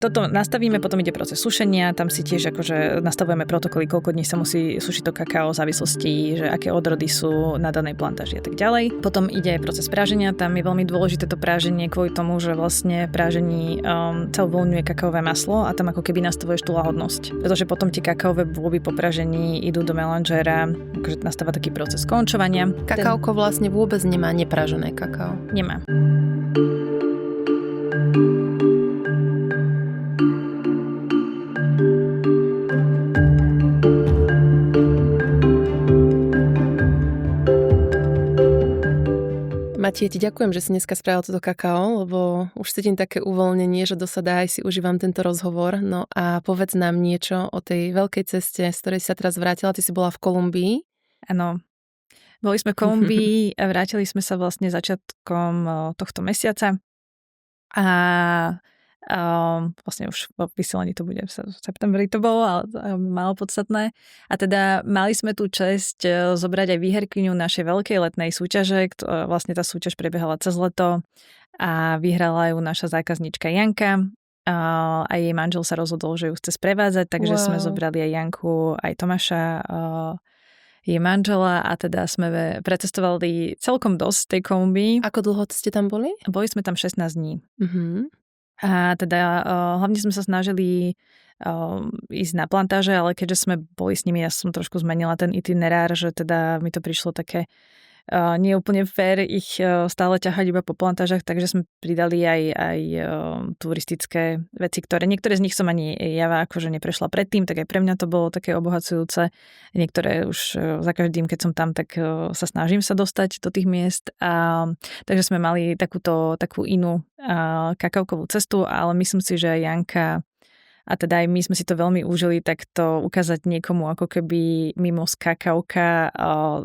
toto nastavíme, potom ide proces sušenia, tam si tiež akože nastavujeme protokoly, koľko dní sa musí sušiť to kakao v závislosti, že aké odrody sú na danej plantáži a tak ďalej. Potom ide proces práženia, tam je veľmi dôležité to práženie kvôli tomu, že vlastne prážení sa uvoľňuje kakaové maslo a tam ako keby nastavuješ tú lahodnosť. Pretože potom tie kakaové bôby po pražení idú do melanžéra, akože nastáva taký proces končovania. Kakaoko vlastne vôbec nemá nepražené kakao. Nemá. Matej, ti ďakujem, že si dneska spravil toto kakao, lebo už cítim také uvoľnenie, že dosadá aj si užívam tento rozhovor. No a povedz nám niečo o tej veľkej ceste, z ktorej si sa teraz vrátila. Ty si bola v Kolumbii. Áno. Boli sme v Kolumbii a vrátili sme sa vlastne začiatkom tohto mesiaca. A vlastne už v vysielaní to bude v septembri to bolo, ale málo podstatné. A teda mali sme tú česť zobrať aj výherkyňu našej veľkej letnej súťaže. Vlastne tá súťaž prebiehala cez leto a vyhrala ju naša zákazníčka Janka. A jej manžel sa rozhodol, že ju chce sprevádzať, takže sme zobrali aj Janku, aj Tomáša, jej manžela a teda sme precestovali celkom dosť tej Kolumbii. Ako dlho ste tam boli? Boli sme tam 16 dní. A teda hlavne sme sa snažili ísť na plantáže, ale keďže sme boli s nimi, ja som trošku zmenila ten itinerár, že teda mi to prišlo také nie úplne fér ich stále ťahať iba po plantážach, takže sme pridali aj turistické veci, niektoré z nich som ani ja akože neprešla predtým, tak aj pre mňa to bolo také obohacujúce. Niektoré už za každým, keď som tam, tak sa snažím sa dostať do tých miest. Takže sme mali takú inú kakaokovú cestu, ale myslím si, že aj Janka a teda aj my sme si to veľmi užili, tak to ukázať niekomu ako keby mimo z kakaoka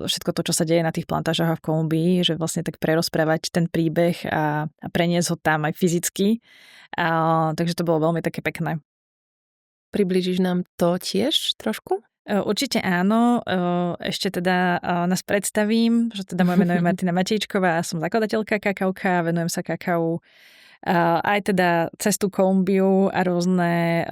všetko to, čo sa deje na tých plantážach a v Kolumbii, že vlastne tak prerozprávať ten príbeh a preniesť ho tam aj fyzicky. Takže to bolo veľmi také pekné. Priblížiš nám to tiež trošku? Určite áno. Ešte teda nás predstavím, že teda moje meno je Martina Matejčková, som zakladateľka Kakaoka, venujem sa kakao aj teda cestu Kolumbiu a rôzne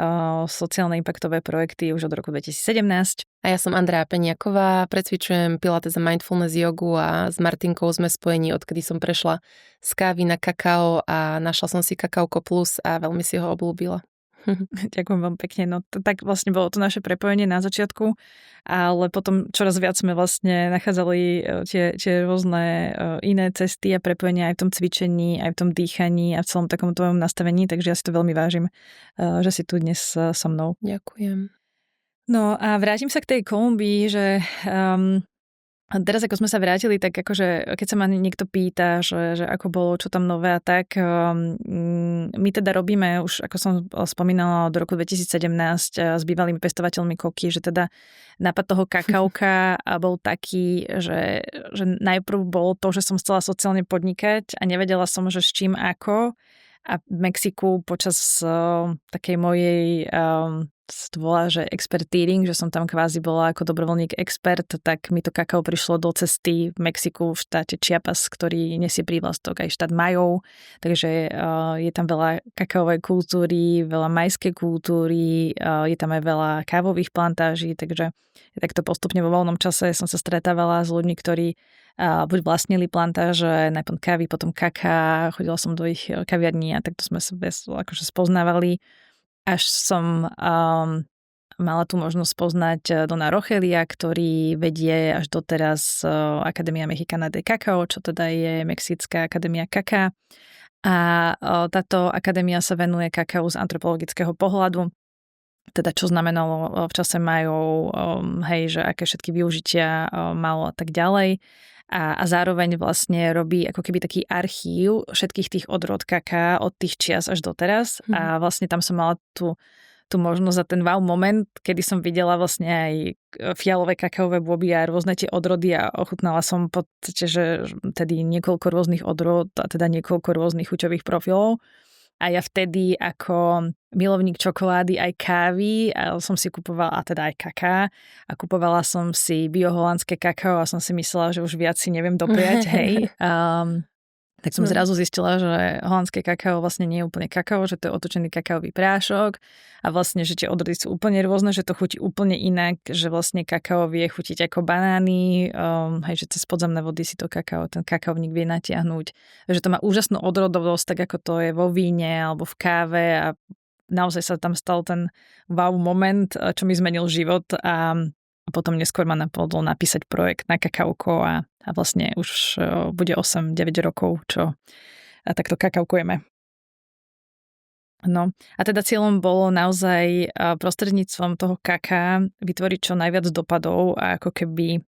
sociálne impaktové projekty už od roku 2017. A ja som Andrea Peniaková, precvičujem pilates a mindfulness jogu a s Martinkou sme spojení, odkedy som prešla z kávy na kakao a našla som si Kakaoko Plus a veľmi si ho obľúbila. Ďakujem vám pekne. No tak vlastne bolo to naše prepojenie na začiatku, ale potom čoraz viac sme vlastne nachádzali tie rôzne iné cesty a prepojenia aj v tom cvičení, aj v tom dýchaní a v celom takom tvojom nastavení, takže ja si to veľmi vážim, že si tu dnes so mnou. Ďakujem. No a vrátim sa k tej Kolumbii, že teraz ako sme sa vrátili, tak akože keď sa ma niekto pýta, že ako bolo, čo tam nové a tak, my teda robíme už, ako som spomínala, od roku 2017 s bývalými pestovateľmi koky, že teda nápad toho kakaoka bol taký, že najprv bolo to, že som chcela sociálne podnikať a nevedela som, že s čím ako. A v Mexiku počas takej mojej to volá, že expertíring, že som tam kvázi bola ako dobrovoľník expert, tak mi to kakao prišlo do cesty v Mexiku v štáte Chiapas, ktorý nesie prívlastok aj štát Majov, takže je tam veľa kakaovej kultúry, veľa majskej kultúry, je tam aj veľa kávových plantáží, takže takto postupne vo voľnom čase som sa stretávala s ľuďmi, ktorí buď vlastnili plantáže, najprv kávy, potom kaká, chodila som do ich kaviarní a takto sme sa akože spoznávali. Až som mala tú možnosť poznať Dona Rogelia, ktorý vedie až doteraz Academia Mexicana de Cacao, čo teda je Mexická akadémia kaká. A táto akadémia sa venuje kakao z antropologického pohľadu. Teda čo znamenalo v čase Majov, hej, že aké všetky využitia malo a tak ďalej. A zároveň vlastne robí ako keby taký archív všetkých tých odrod kaká od tých čias až doteraz. A vlastne tam som mala tú možnosť za ten wow moment, kedy som videla vlastne aj fialové kakaové bôby a rôzne tie odrody a ochutnala som v podstate, že tedy niekoľko rôznych odrod a teda niekoľko rôznych chuťových profilov. A ja vtedy ako milovník čokolády aj kávy a som si kupovala, a teda aj kaká, a kupovala som si bioholandské kakao a som si myslela, že už viac si neviem dopriať, hej. Tak som zrazu zistila, že holandské kakao vlastne nie je úplne kakao, že to je otočený kakaový prášok a vlastne, že tie odrody sú úplne rôzne, že to chutí úplne inak, že vlastne kakao vie chutiť ako banány, hej, že cez podzemné vody si to kakao, ten kakaovník vie natiahnuť, že to má úžasnú odrodovosť, tak ako to je vo víne alebo v káve a naozaj sa tam stal ten wow moment, čo mi zmenil život a potom neskôr ma napadlo napísať projekt na kakauko a vlastne už bude 8-9 rokov, čo takto kakaukujeme. No a teda cieľom bolo naozaj prostredníctvom toho kaká vytvoriť čo najviac dopadov a ako keby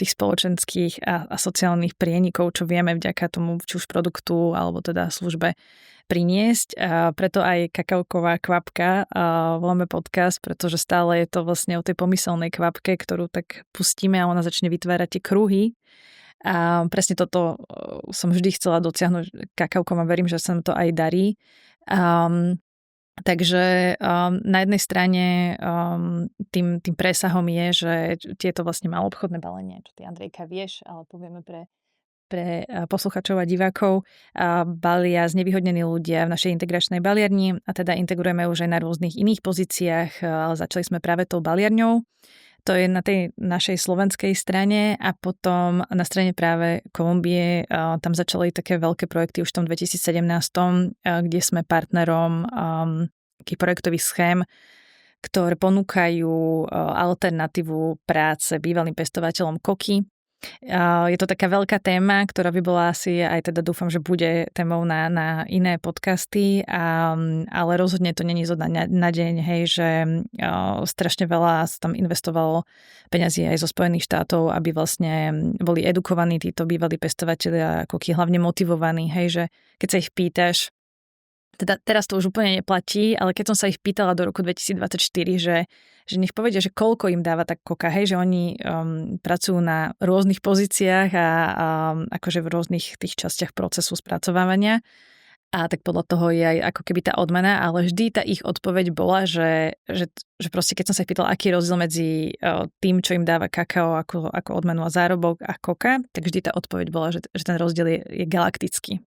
tých spoločenských a sociálnych prienikov, čo vieme vďaka tomu, či už produktu alebo teda službe priniesť. A preto aj Kakauková kvapka voláme podcast, pretože stále je to vlastne o tej pomyselnej kvapke, ktorú tak pustíme a ona začne vytvárať tie kruhy. A presne toto som vždy chcela dosiahnuť kakaukom a verím, že sa mi to aj darí. Takže na jednej strane tým presahom je, že tieto vlastne maloobchodné balenie, čo ty, Andrejka, vieš, ale povieme pre posluchačov a divákov, balia znevýhodnení ľudia v našej integračnej baliarni a teda integrujeme už aj na rôznych iných pozíciách, ale začali sme práve tou baliarňou. To je na tej našej slovenskej strane a potom na strane práve Kolumbie tam začali také veľké projekty už v tom 2017, kde sme partnerom takých projektových schém, ktoré ponúkajú alternatívu práce bývalým pestovateľom koky. Je to taká veľká téma, ktorá by bola asi, aj teda dúfam, že bude témou na iné podcasty, ale rozhodne to není zo dňa na deň, hej, že strašne veľa sa tam investovalo peňazí aj zo Spojených štátov, aby vlastne boli edukovaní títo bývalí pestovatelia, koky hlavne motivovaní, hej, že keď sa ich pýtaš, teda teraz to už úplne neplatí, ale keď som sa ich pýtala do roku 2024, že nech povedia, že koľko im dáva tá koka, hej, že oni pracujú na rôznych pozíciách a akože v rôznych tých častiach procesu spracovávania a tak podľa toho je aj ako keby tá odmena, ale vždy tá ich odpoveď bola, že proste keď som sa ich pýtala, aký je rozdiel medzi tým, čo im dáva kakao ako odmenu a zárobok a koka, tak vždy tá odpoveď bola, že ten rozdiel je galaktický.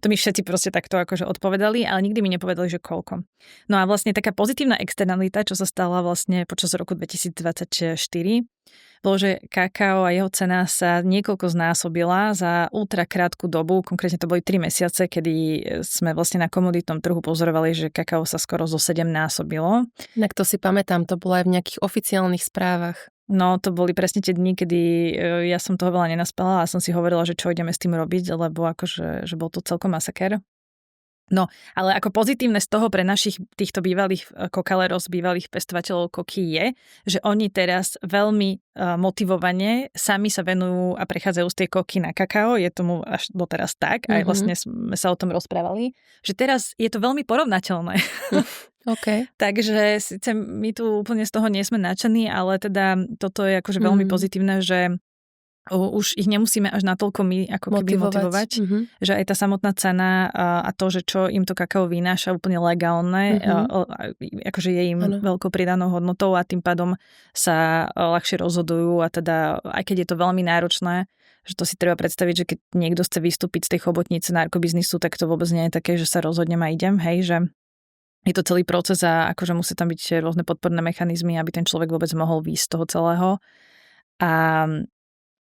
To mi všetci proste takto akože odpovedali, ale nikdy mi nepovedali, že koľko. No a vlastne taká pozitívna externalita, čo sa stala vlastne počas roku 2024, bolo, že kakao a jeho cena sa niekoľko znásobila za ultra krátku dobu, konkrétne to boli 3 mesiace, kedy sme vlastne na komoditnom trhu pozorovali, že kakao sa skoro zo 7 násobilo. Tak to si pamätám, to bolo aj v nejakých oficiálnych správach. No, to boli presne tie dni, kedy ja som toho veľa nenaspala a som si hovorila, že čo ideme s tým robiť, lebo akože že bol to celkom masaker. No, ale ako pozitívne z toho pre našich týchto bývalých kokaleros, bývalých pestovateľov koky je, že oni teraz veľmi motivovane sami sa venujú a prechádzajú z tej koky na kakao. Je tomu až doteraz tak, aj vlastne sme sa o tom rozprávali, že teraz je to veľmi porovnateľné. Okay. Takže síce my tu úplne z toho nie sme nadšení, ale teda toto je akože veľmi pozitívne, že už ich nemusíme až natoľko my ako keby motivovať, že aj tá samotná cena a to, že čo im to kakao vynáša úplne legálne, akože je im veľkou pridanou hodnotou a tým pádom sa ľahšie rozhodujú a teda aj keď je to veľmi náročné, že to si treba predstaviť, že keď niekto chce vystúpiť z tej chobotnice narkobiznisu, tak to vôbec nie je také, že sa rozhodnem a idem, hej, že je to celý proces a akože musí tam byť rôzne podporné mechanizmy, aby ten človek vôbec mohol výjsť z toho celého. A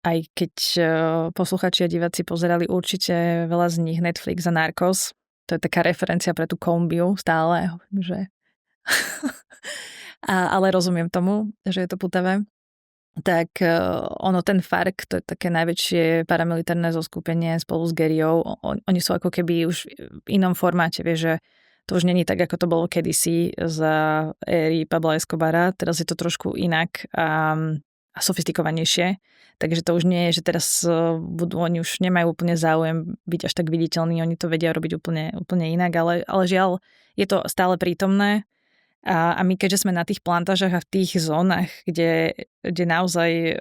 aj keď posluchači a diváci pozerali určite veľa z nich Netflix a Narcos, to je taká referencia pre tú Kolumbiu stále, že ale rozumiem tomu, že je to putavé. Tak ono ten FARC, to je také najväčšie paramilitárne zoskupenie spolu s Geriou, oni sú ako keby už v inom formáte, vieš, že to už není tak, ako to bolo kedysi za éry Pabla Escobara. Teraz je to trošku inak a sofistikovanejšie. Takže to už nie je, že teraz oni už nemajú úplne záujem byť až tak viditeľní. Oni to vedia robiť úplne inak, ale žiaľ, je to stále prítomné. A my, keďže sme na tých plantážach a v tých zónach, kde naozaj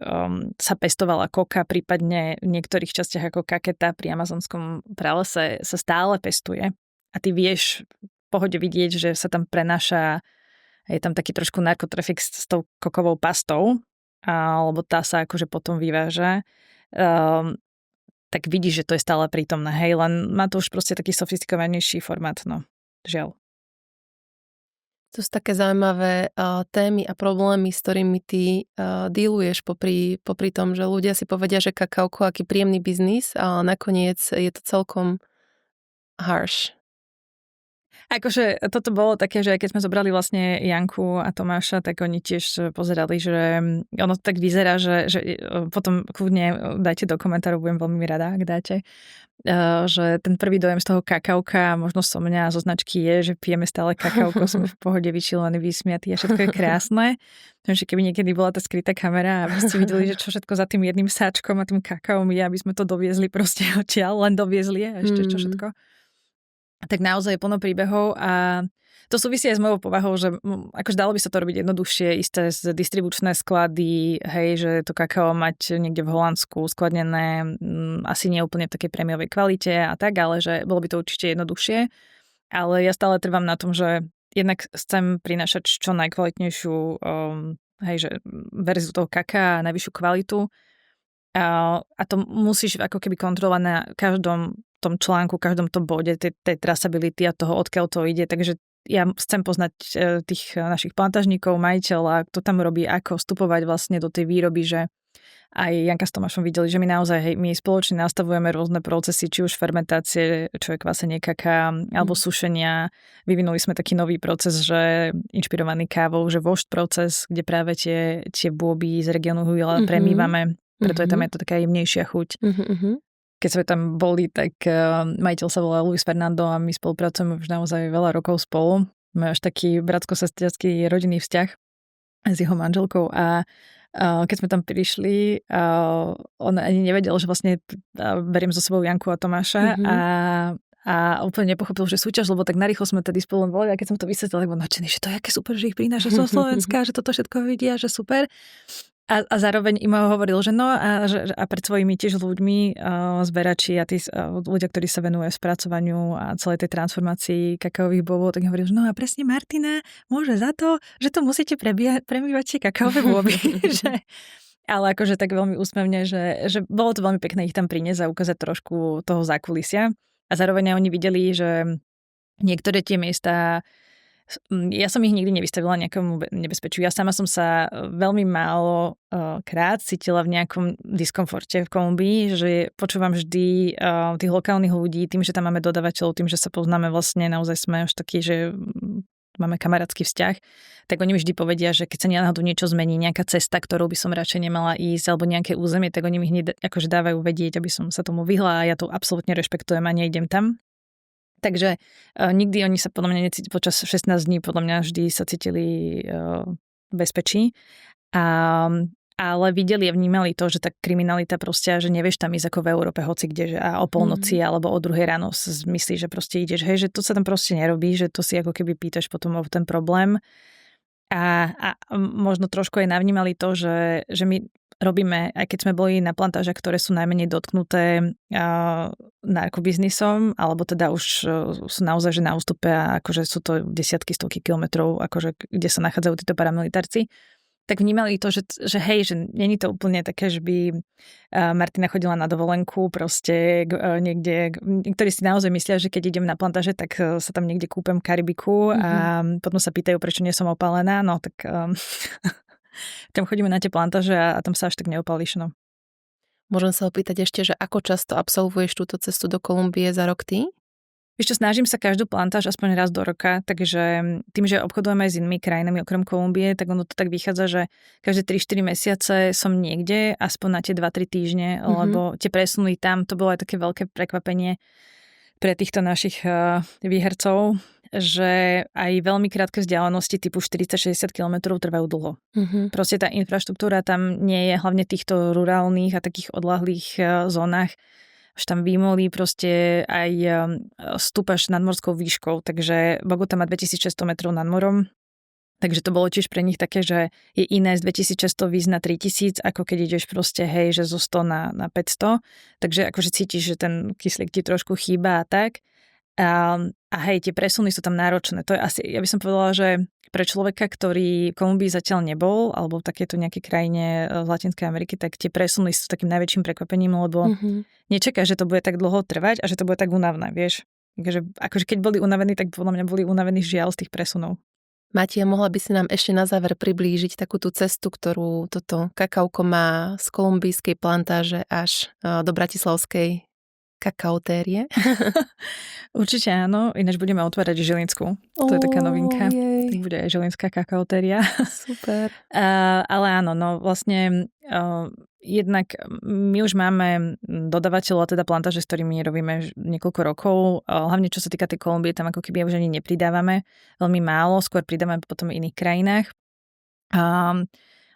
sa pestovala koka, prípadne v niektorých častiach ako kaketa pri amazonskom pralese sa stále pestuje. A ty vieš v pohode vidieť, že sa tam prenáša, je tam taký trošku narkotrafik s tou kokovou pastou, alebo tá sa akože potom vyváža. tak vidíš, že to je stále prítomné, hej, len má to už proste taký sofistikovanejší formát, no, žiaľ. To sú také zaujímavé témy a problémy, s ktorými ty dealuješ popri tom, že ľudia si povedia, že kakaoko, aký príjemný biznis, ale nakoniec je to celkom harsh. Akože toto bolo také, že keď sme zobrali vlastne Janku a Tomáša, tak oni tiež pozerali, že ono tak vyzerá, že potom kľudne dajte do komentárov, budem veľmi rada, ak dáte, že ten prvý dojem z toho kakauka, možno so mňa zo značky je, že pijeme stále kakauko, sme v pohode vyčilení, vysmiatí a všetko je krásne. Takže keby niekedy bola tá skrytá kamera a by ste videli, že čo všetko za tým jedným sáčkom a tým kakaom je, aby sme to doviezli proste odtiaľ, len doviezli a ešte čo všetko. Tak naozaj je plno príbehov a to súvisí aj s mojou povahou, že akože dalo by sa to robiť jednoduchšie, isté z distribučné sklady, hej, že to kakao mať niekde v Holandsku skladnené, asi nie úplne v takej prémiovej kvalite a tak, ale že bolo by to určite jednoduchšie. Ale ja stále trvám na tom, že jednak chcem prinášať čo najkvalitnejšiu hej, že verziu toho kaká, najvyššiu kvalitu. A to musíš ako keby kontrolovať na každom tom článku, každom tom bode tej traceability a toho, odkiaľ to ide. Takže ja chcem poznať tých našich plantážnikov, majiteľa, kto tam robí, ako vstupovať vlastne do tej výroby, že aj Janka s Tomášom videli, že my naozaj, hej, my spoločne nastavujeme rôzne procesy, či už fermentácie, čo je kvásenie kaká, alebo sušenia. Vyvinuli sme taký nový proces, že inšpirovaný kávou, že vošt proces, kde práve tie bôby z regiónu Huila premývame, preto je tam je to taká jemnejšia chuť. Keď sme tam boli, tak majiteľ sa volá Luis Fernando a my spolupracujeme už naozaj veľa rokov spolu. Máme až taký bratsko-sestriacký rodinný vzťah s jeho manželkou a keď sme tam prišli, on ani nevedel, že vlastne beriem so sebou Janku a Tomáša a úplne nepochopil, že súťaž, lebo tak narýchlo sme tedy spolu boli a keď som to vysvetlila, tak bol nadšený, že to je aké super, že ich prináša zo Slovenska, že toto všetko vidia, že super. A zároveň im hovoril, že no a pred svojimi tiež ľuďmi, zberači a tí ľudia, ktorí sa venujú spracovaniu a celej tej transformácii kakaových bobov, tak hovoril, že no a presne Martina môže za to, že to musíte premývať tie kakaové boby. Ale akože tak veľmi úsmevne, že bolo to veľmi pekné ich tam priniesť a ukázať trošku toho zákulisia. A zároveň oni videli, že niektoré tie miesta, ja som ich nikdy nevystavila nejakému nebezpečiu. Ja sama som sa veľmi málo krát cítila v nejakom diskomforte v Kolumbii, že počúvam vždy tých lokálnych ľudí, tým, že tam máme dodávateľov, tým, že sa poznáme vlastne, naozaj sme už takí, že máme kamarátsky vzťah, tak oni mi vždy povedia, že keď sa náhodou niečo zmení, nejaká cesta, ktorou by som radšej nemala ísť, alebo nejaké územie, tak oni mi hneď akože dávajú vedieť, aby som sa tomu vyhla a ja to absolútne rešpektujem a neidem tam. Takže nikdy oni sa podľa mňa necítili počas 16 dní, podľa mňa vždy sa cítili bezpečí. Ale videli a vnímali to, že tá kriminalita proste, že nevieš tam ísť ako v Európe hoci kde, že a o polnoci alebo o 2 ráno myslíš, že proste ideš, hej, že to sa tam proste nerobí, že to si ako keby pýtaš potom o ten problém. A možno trošku aj navnímali to, že my robíme, aj keď sme boli na plantážach, ktoré sú najmenej dotknuté narkobiznisom, alebo teda už sú naozaj že na ústupe a akože sú to desiatky, stovky kilometrov, akože kde sa nachádzajú títo paramilitárci, tak vnímali to, že hej, že není to úplne také, že by Martina chodila na dovolenku proste niekde, niektorí si naozaj myslia, že keď idem na plantáže, tak sa tam niekde kúpem Karibiku a potom sa pýtajú, prečo nie som opálená, no tak tam chodíme na tie plantáže a tam sa až tak neopálíš, no. Môžem sa opýtať ešte, že ako často absolvuješ túto cestu do Kolumbie za rok ty? Ešte snažím sa každú plantáž aspoň raz do roka, takže tým, že obchodujeme aj s inými krajinami okrem Kolumbie, tak ono to tak vychádza, že každé 3-4 mesiace som niekde, aspoň na tie 2-3 týždne, lebo tie presuny tam, to bolo aj také veľké prekvapenie pre týchto našich výhercov, že aj veľmi krátke vzdialenosti typu 40-60 km trvajú dlho. Proste tá infraštruktúra tam nie je, hlavne v týchto rurálnych a takých odlahlých zónach, že tam výmolí proste aj stúpaš nad morskou výškou, takže Bogota má 2600 metrov nad morom, takže to bolo tiež pre nich také, že je iné z 2600 výjsť na 3000, ako keď ideš proste, hej, že zo 100 na 500, takže akože cítiš, že ten kyslík ti trošku chýba a tak. A hej, tie presuny sú tam náročné. To je asi, ja by som povedala, že pre človeka, ktorý v Kolumbii zatiaľ nebol, alebo v takéto nejakej krajine z Latinskej Ameriky, tak tie presuny sú takým najväčším prekvapením, lebo nečaká, že to bude tak dlho trvať a že to bude tak únavné, vieš. Akože keď boli unavení, tak podľa mňa boli unavení žiaľ z tých presunov. Matia, mohla by si nám ešte na záver priblížiť takú tú cestu, ktorú toto kakauko má z kolumbijskej plantáže až do bratislavskej kakaotérie? Určite áno, ináč budeme otvárať Žilinskú. To je taká novinka. Tak bude aj Žilinská kakaotéria. Super. Ale áno, no vlastne jednak my už máme dodavateľov a teda plantáže, s ktorými robíme niekoľko rokov. Hlavne čo sa týka tej Kolumbie, tam ako keby už ani nepridávame veľmi málo, skôr pridávame potom v iných krajinách.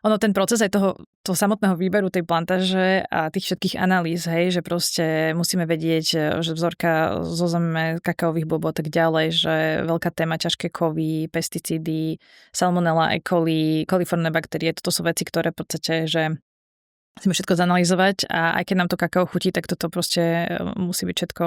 Ono ten proces aj toho samotného výberu tej plantáže a tých všetkých analýz, hej, že proste musíme vedieť, že vzorka zo zeme kakaových bobov a tak ďalej, že veľká téma ťažké kovy, pesticídy, salmonella, E. coli, koliformné baktérie, toto sú veci, ktoré v podstate, že musíme všetko zanalýzovať a aj keď nám to kakao chutí, tak toto proste musí byť všetko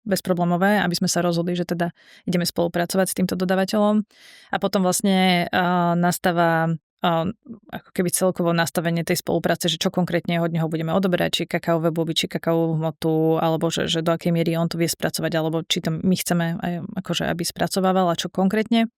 bezproblémové, aby sme sa rozhodli, že teda ideme spolupracovať s týmto dodávateľom. A potom vlastne nastáva ako keby celkovo nastavenie tej spolupráce, že čo konkrétne od neho budeme odoberať, či kakaové boby, či kakaovú hmotu, alebo že do akej miery on to vie spracovať, alebo či to my chceme akože aby spracovával a čo konkrétne.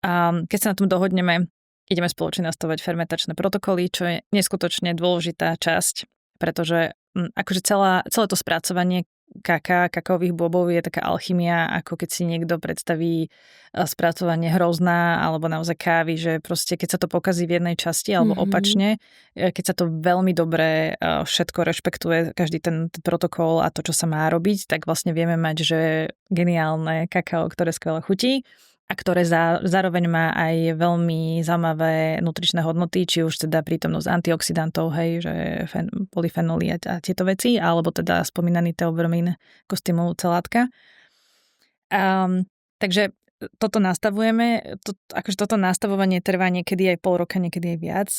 A keď sa na tom dohodneme, ideme spoločne nastavovať fermentačné protokoly, čo je neskutočne dôležitá časť, pretože akože celé to spracovanie kakaových bobov je taká alchymia, ako keď si niekto predstaví spracovanie hrozná alebo naozaj kávy, že proste keď sa to pokazí v jednej časti alebo opačne, keď sa to veľmi dobre všetko rešpektuje, každý ten protokol a to, čo sa má robiť, tak vlastne vieme mať, že geniálne kakao, ktoré skvele chutí a ktoré zároveň má aj veľmi zaujímavé nutričné hodnoty, či už teda prítomnosť antioxidantov, hej, že polyfenoly a tieto veci, alebo teda spomínaný teobromín ako stimulujúca látka. Takže toto nastavujeme, akože toto nastavovanie trvá niekedy aj pol roka, niekedy aj viac.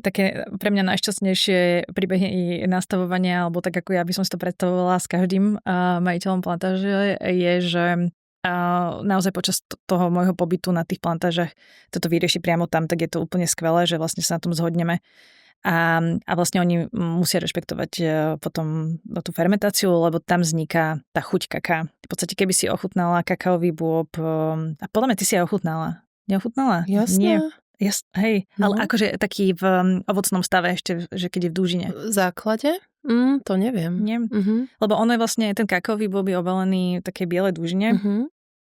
Také pre mňa najšťastnejšie príbehy nastavovania, alebo tak ako ja by som si to predstavovala s každým majiteľom plantáže, je, že naozaj počas toho môjho pobytu na tých plantážach toto vyrieši priamo tam, tak je to úplne skvelé, že vlastne sa na tom zhodneme. A vlastne oni musia rešpektovať potom tú fermentáciu, lebo tam vzniká tá chuť kaká. V podstate, keby si ochutnala kakaový bôb, a podľa mňa ty si aj ochutnala. Neochutnala? Jasné. Nie. Hej, ale akože taký v ovocnom stave ešte, že keď je v dúžine. V základe? To neviem. Nie. Lebo ono je vlastne, ten kakaový bôb je obalený v takej bielej dúžine.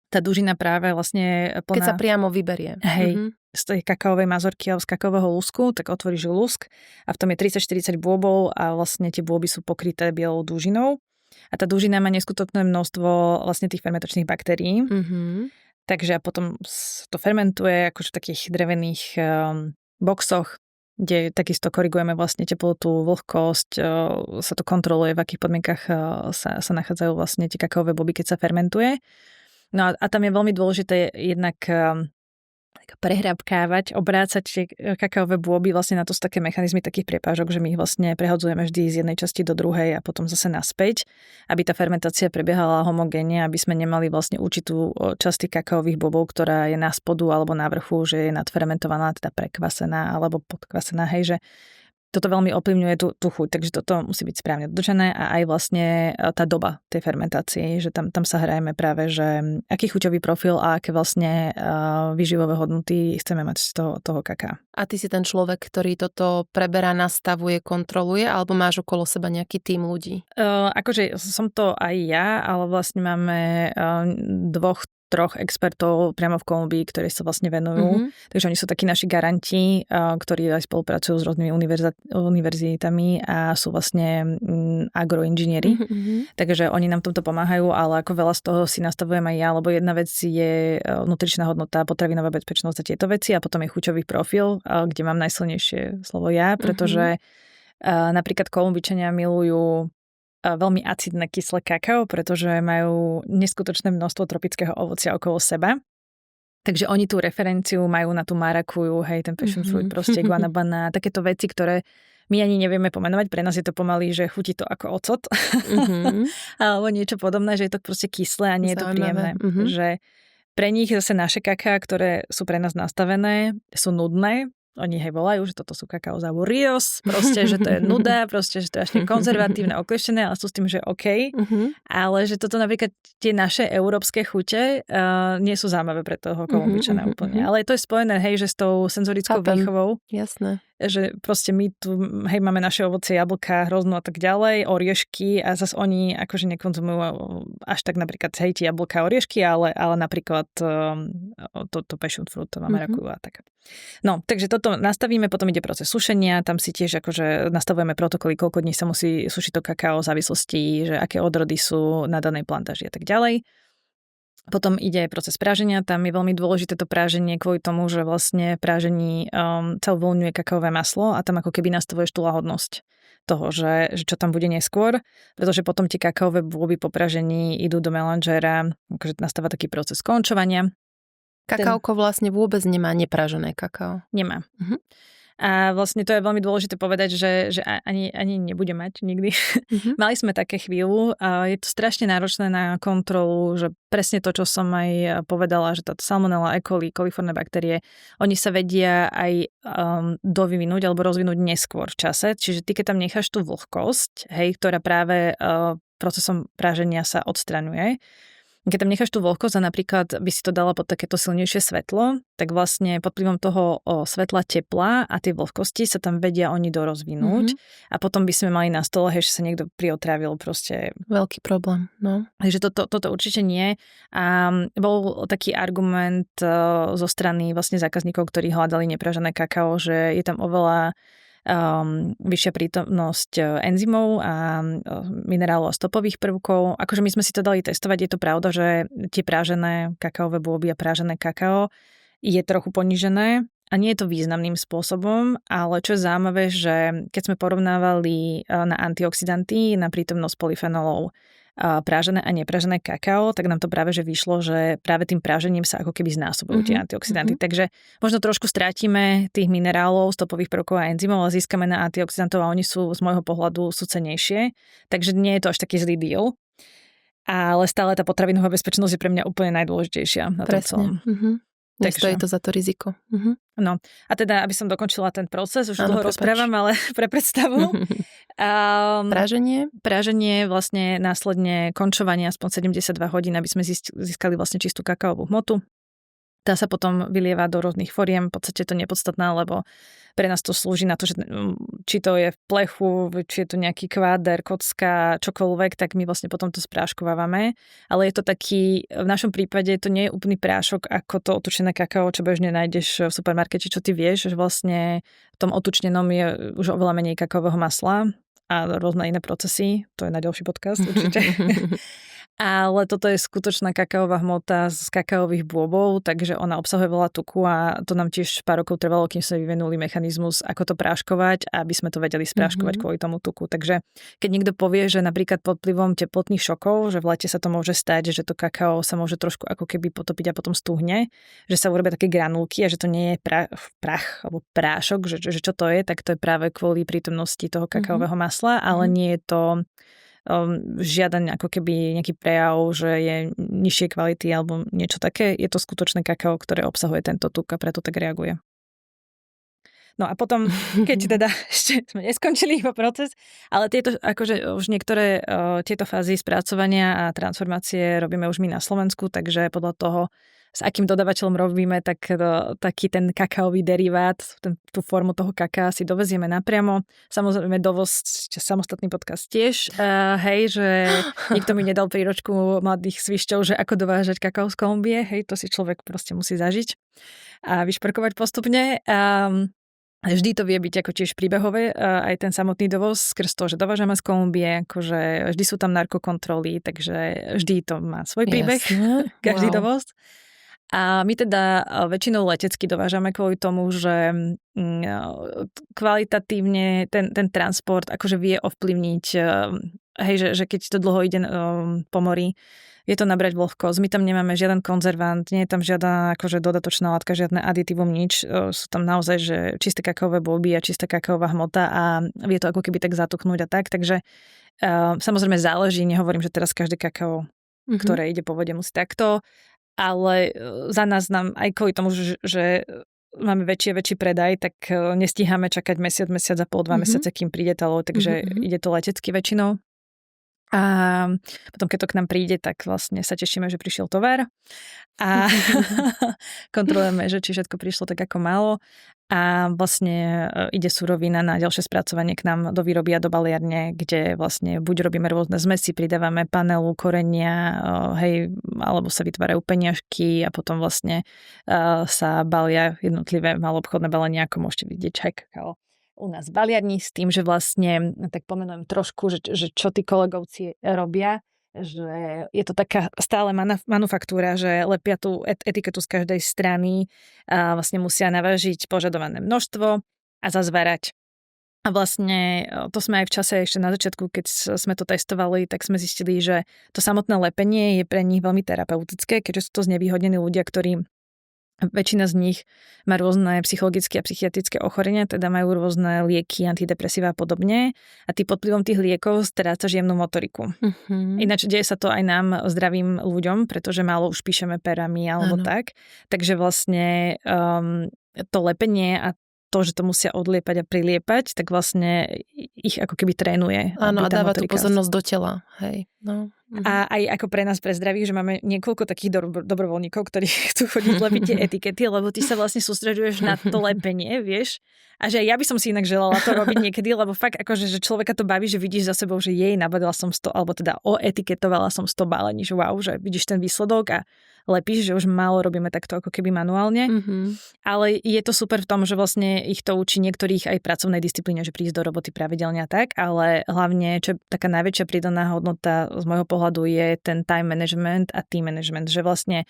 Tá dužina práve vlastne plná... Keď sa priamo vyberie. Hej, z tej kakaovej mazorky alebo z kakaového lúsku, tak otvoríš lusk a v tom je 30-40 bôbov a vlastne tie bôby sú pokryté bielou dužinou. A tá dužina má neskutočné množstvo vlastne tých fermentačných baktérií. Takže potom to fermentuje akože v takých drevených boxoch, kde takisto korigujeme vlastne teplotu, vlhkosť, sa to kontroluje, v akých podmienkach sa nachádzajú vlastne tie kakaové boby, keď sa fermentuje. No a tam je veľmi dôležité jednak prehrabkávať, obrácať tie kakaové bôby, vlastne na to sú také mechanizmy takých prepážok, že my ich vlastne prehodzujeme vždy z jednej časti do druhej a potom zase naspäť, aby tá fermentácia prebiehala homogénne, aby sme nemali vlastne určitú časť tých kakaových bobov, ktorá je na spodu alebo na vrchu, že je nadfermentovaná, teda prekvasená alebo podkvasená, hej, že toto veľmi ovplyvňuje tú chuť, takže toto musí byť správne dodržané a aj vlastne tá doba tej fermentácie, že tam sa hrajeme práve, že aký chuťový profil a aké vlastne výživové hodnoty chceme mať z toho kaká. A ty si ten človek, ktorý toto preberá, nastavuje, kontroluje, alebo máš okolo seba nejaký tím ľudí? Akože som to aj ja, ale vlastne máme 2-3 expertov priamo v Kolumbii, ktorí sa vlastne venujú. Takže oni sú takí naši garanti, ktorí aj spolupracujú s rôznymi univerzitami a sú vlastne agroinžinieri. Takže oni nám tomto pomáhajú, ale ako veľa z toho si nastavujem aj ja, lebo jedna vec je nutričná hodnota, potravinová bezpečnosť a tieto veci a potom je chuťový profil, kde mám najsilnejšie slovo ja, pretože napríklad Kolumbičania milujú veľmi acidné kyslé kakao, pretože majú neskutočné množstvo tropického ovocia okolo seba. Takže oni tú referenciu majú na tú marakuju, hej, ten passion fruit, proste guanabana, takéto veci, ktoré my ani nevieme pomenovať. Pre nás je to pomaly, že chutí to ako ocot. Alebo niečo podobné, že je to proste kyslé a nie je to príjemné. Že pre nich zase naše kaká, ktoré sú pre nás nastavené, sú nudné. Oni volajú, že toto sú kakao z aburridos, proste, že to je nuda, proste, že to je strašne konzervatívne, oklieštené, ale sú s tým, že OK. Ale že toto napríklad tie naše európske chute nie sú zaujímavé pre toho Kolumbíčana úplne. Ale to je spojené, že s tou senzorickou výchovou. Jasné. Že proste my tu, máme naše ovocie, jablká, hroznú a tak ďalej, oriešky a zase oni akože nekonzumujú až tak napríklad tie jablká, oriešky, ale napríklad to passion fruit, máme rakujú a tak. No, takže toto nastavíme, potom ide proces sušenia, tam si tiež akože nastavujeme protokoly, koľko dní sa musí sušiť to kakao v závislosti, že aké odrody sú na danej plantáži a tak ďalej. Potom ide proces práženia, tam je veľmi dôležité to práženie kvôli tomu, že vlastne prážení sa uvoľňuje kakaové maslo a tam ako keby nastavuješ tú lahodnosť toho, že čo tam bude neskôr, pretože potom tie kakaové bôby po pražení idú do melanžéra, akože nastáva taký proces končovania. Kakaoko vlastne vôbec nemá neprážené kakao. Nemá. A vlastne to je veľmi dôležité povedať, že ani nebude mať nikdy. Mali sme také chvíľu a je to strašne náročné na kontrolu, že presne to, čo som aj povedala, že táto salmonella, E. coli, koliformné baktérie, oni sa vedia aj dovyvinúť alebo rozvinúť neskôr v čase. Čiže ty, keď tam necháš tú vlhkosť, ktorá práve procesom práženia sa odstraňuje, keď tam necháš tú vlhkosť a napríklad by si to dala pod takéto silnejšie svetlo, tak vlastne pod vplyvom toho svetla, tepla a tie vlhkosti sa tam vedia oni dorozvinúť a potom by sme mali na stole, že sa niekto priotrávil proste. Veľký problém, no. Takže toto určite nie. A bol taký argument zo strany vlastne zákazníkov, ktorí hľadali nepražené kakao, že je tam oveľa vyššia prítomnosť enzymov a minerálov a stopových prvkov. Akože my sme si to dali testovať, je to pravda, že tie prážené kakaové bôby a prážené kakao je trochu ponížené a nie je to významným spôsobom, ale čo je zaujímavé, že keď sme porovnávali na antioxidanty, na prítomnosť polyfenolov, prážené a nepražené kakao, tak nám to práve že vyšlo, že práve tým prážením sa ako keby znásobujú tie antioxidanty. Takže možno trošku strátime tých minerálov, stopových prvkov a enzymov, ale získame na antioxidantov a oni sú z môjho pohľadu sú cenejšie. Takže nie je to až taký zlý deal. Ale stále tá potravinová bezpečnosť je pre mňa úplne najdôležitejšia na tom celom. Nestojí to za to riziko. No a teda, aby som dokončila ten proces, už dlho rozprávam, ale pre predstavu. Práženie vlastne následne končovanie aspoň 72 hodín, aby sme získali vlastne čistú kakaovú hmotu. Tá sa potom vylieva do rôznych foriem, v podstate to nepodstatné, lebo pre nás to slúži na to, že či to je v plechu, či je to nejaký kváder, kocka, čokoľvek, tak my vlastne potom to spráškovávame. Ale je to taký, v našom prípade to nie je úplný prášok ako to otučené kakao, čo bežne nájdeš v supermarkete, čo ty vieš, že vlastne v tom otučnenom je už oveľa menej kakaového masla a rôzne iné procesy. To je na ďalší podcast určite. Ale toto je skutočná kakaová hmota z kakaových bôbov, takže ona obsahuje veľa tuku a to nám tiež pár rokov trvalo, kým sme vyvinuli mechanizmus, ako to práškovať, aby sme to vedeli spráškovať kvôli tomu tuku. Takže keď niekto povie, že napríklad pod vplyvom teplotných šokov, že v lete sa to môže stať, že to kakao sa môže trošku ako keby potopiť a potom stúhne, že sa urobia také granulky a že to nie je prach alebo prášok, že čo to je, tak to je práve kvôli prítomnosti toho kakaového masla, ale nie je to žiaden ako keby nejaký prejav, že je nižšie kvality alebo niečo také. Je to skutočné kakao, ktoré obsahuje tento tuk a preto tak reaguje. No a potom, keď teda ešte sme neskončili iba proces, ale tieto, akože už niektoré tieto fázy spracovania a transformácie robíme už my na Slovensku, takže podľa toho, s akým dodavateľom robíme, tak taký ten kakaový derivát, tú formu toho kaká si dovezieme napriamo. Samozrejme dovoz, samostatný podcast tiež. Že nikto mi nedal príročku mladých svišťov, že ako dovážať kakao z Kolumbie. To si človek proste musí zažiť a vyšperkovať postupne. Vždy to vie byť ako tiež príbehové, aj ten samotný dovoz, skrz to, že dovážame z Kolumbie, akože vždy sú tam narkokontroly, takže vždy to má svoj príbeh, každý dovoz. A my teda väčšinou letecky dovážame kvôli tomu, že kvalitatívne ten transport akože vie ovplyvniť, že keď to dlho ide po mori, je to nabrať vlhkosť. My tam nemáme žiaden konzervant, nie je tam žiadna akože dodatočná látka, žiadne aditívum, nič. Sú tam naozaj že čisté kakaové bôby a čistá kakaová hmota a vie to ako keby tak zatuchnúť a tak. Takže samozrejme záleží, nehovorím, že teraz každé kakao, ktoré ide po vode, musí takto. ale za nás nám aj kvôli tomu, že máme väčší a väčší predaj, tak nestíhame čakať mesiac a pol, 2 mesiace, kým príde tá loď, takže ide to letecky väčšinou. A potom, keď to k nám príde, tak vlastne sa tešíme, že prišiel tovar a kontrolujeme, že či všetko prišlo tak, ako malo a vlastne ide surovina na ďalšie spracovanie k nám do výroby a do baliarne, kde vlastne buď robíme rôzne zmesi, pridávame panelu, korenia, hej, alebo sa vytvárajú peniažky a potom vlastne sa balia jednotlivé maloobchodné balenia, ako môžete vidieť, čaj, kakao u nás v baliarni, s tým, že vlastne, tak pomenujem trošku, že čo tí kolegovci robia, že je to taká stále manufaktúra, že lepia tú etiketu z každej strany a vlastne musia navážiť požadované množstvo a zazvárať. A vlastne to sme aj v čase ešte na začiatku, keď sme to testovali, tak sme zistili, že to samotné lepenie je pre nich veľmi terapeutické, keďže sú to znevýhodnení ľudia, ktorí väčšina z nich má rôzne psychologické a psychiatrické ochorenia, teda majú rôzne lieky, antidepresíva a podobne. A ty pod vplyvom tých liekov strácaš jemnú motoriku. Ináč deje sa to aj nám, zdravým ľuďom, pretože málo už píšeme perami alebo tak. Takže vlastne to lepenie a to, že to musia odliepať a priliepať, tak vlastne ich ako keby trénuje. Áno, a dáva tú pozornosť do tela. Hej. No. A aj ako pre nás, pre zdravých, že máme niekoľko takých dobrovoľníkov, ktorí chcú chodiť lepiť tie etikety, lebo ty sa vlastne sústreďuješ na to lepenie, vieš. A že ja by som si inak želala to robiť niekedy, lebo fakt akože, že človeka to baví, že vidíš za sebou, že jej nabadala som 100, alebo teda oetiketovala som 100 balení, že wow, že vidíš ten výsledok a lepíš, že už málo robíme takto ako keby manuálne. Ale je to super v tom, že vlastne ich to učí niektorých aj pracovnej disciplíne, že prísť do roboty pravidelne a tak, ale hlavne, čo je taká najväčšia pridaná hodnota z môjho pohľadu je ten time management a team management, že vlastne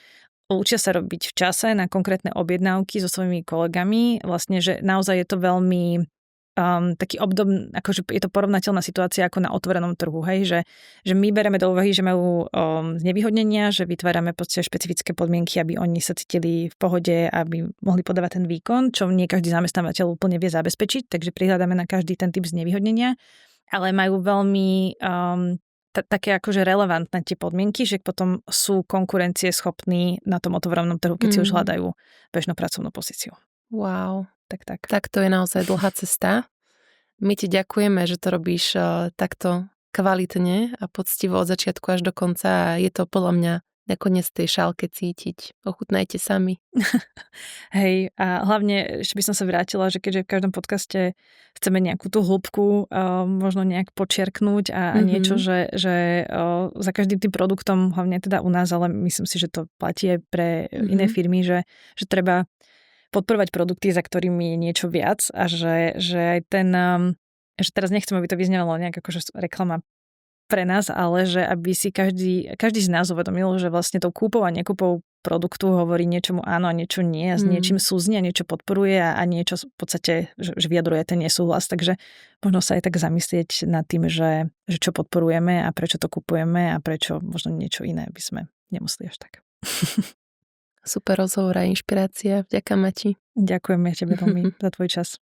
učia sa robiť v čase na konkrétne objednávky so svojimi kolegami, vlastne, že naozaj je to veľmi taký obdobný, akože je to porovnateľná situácia ako na otvorenom trhu, hej, že my bereme do úvahy, že majú znevýhodnenia, že vytvárame proste špecifické podmienky, aby oni sa cítili v pohode, aby mohli podávať ten výkon, čo nie každý zamestnávateľ úplne vie zabezpečiť, takže prihľadáme na každý ten typ znevýhodnenia, ale majú veľmi také akože relevantné tie podmienky, že potom sú konkurencieschopní na tom otvorenom trhu, keď si už hľadajú bežnú pracovnú pozíciu. Wow. Tak to je naozaj dlhá cesta. My ti ďakujeme, že to robíš takto kvalitne a poctivo od začiatku až do konca a je to podľa mňa nakoniec tej šálke cítiť. Ochutnajte sami. Hej, a hlavne ešte by som sa vrátila, že keďže v každom podcaste chceme nejakú tú hĺbku možno nejak počiarknúť a niečo, že za každým tým produktom, hlavne teda u nás, ale myslím si, že to platí aj pre iné firmy, že treba podporovať produkty, za ktorými je niečo viac a že aj ten, že teraz nechcem, aby to vyznelo nejak akože reklama pre nás, ale že aby si každý z nás uvedomil, že vlastne tou kúpou a nekúpou produktu hovorí niečomu áno a niečo nie a s niečím súzni a niečo podporuje a niečo v podstate, že vyjadruje ten nesúhlas. Takže možno sa aj tak zamyslieť nad tým, že čo podporujeme a prečo to kupujeme a prečo možno niečo iné by sme nemuseli až tak. Super rozhovor a inšpirácia. Vďaka, Mati. Ďakujeme tebe veľmi za tvoj čas.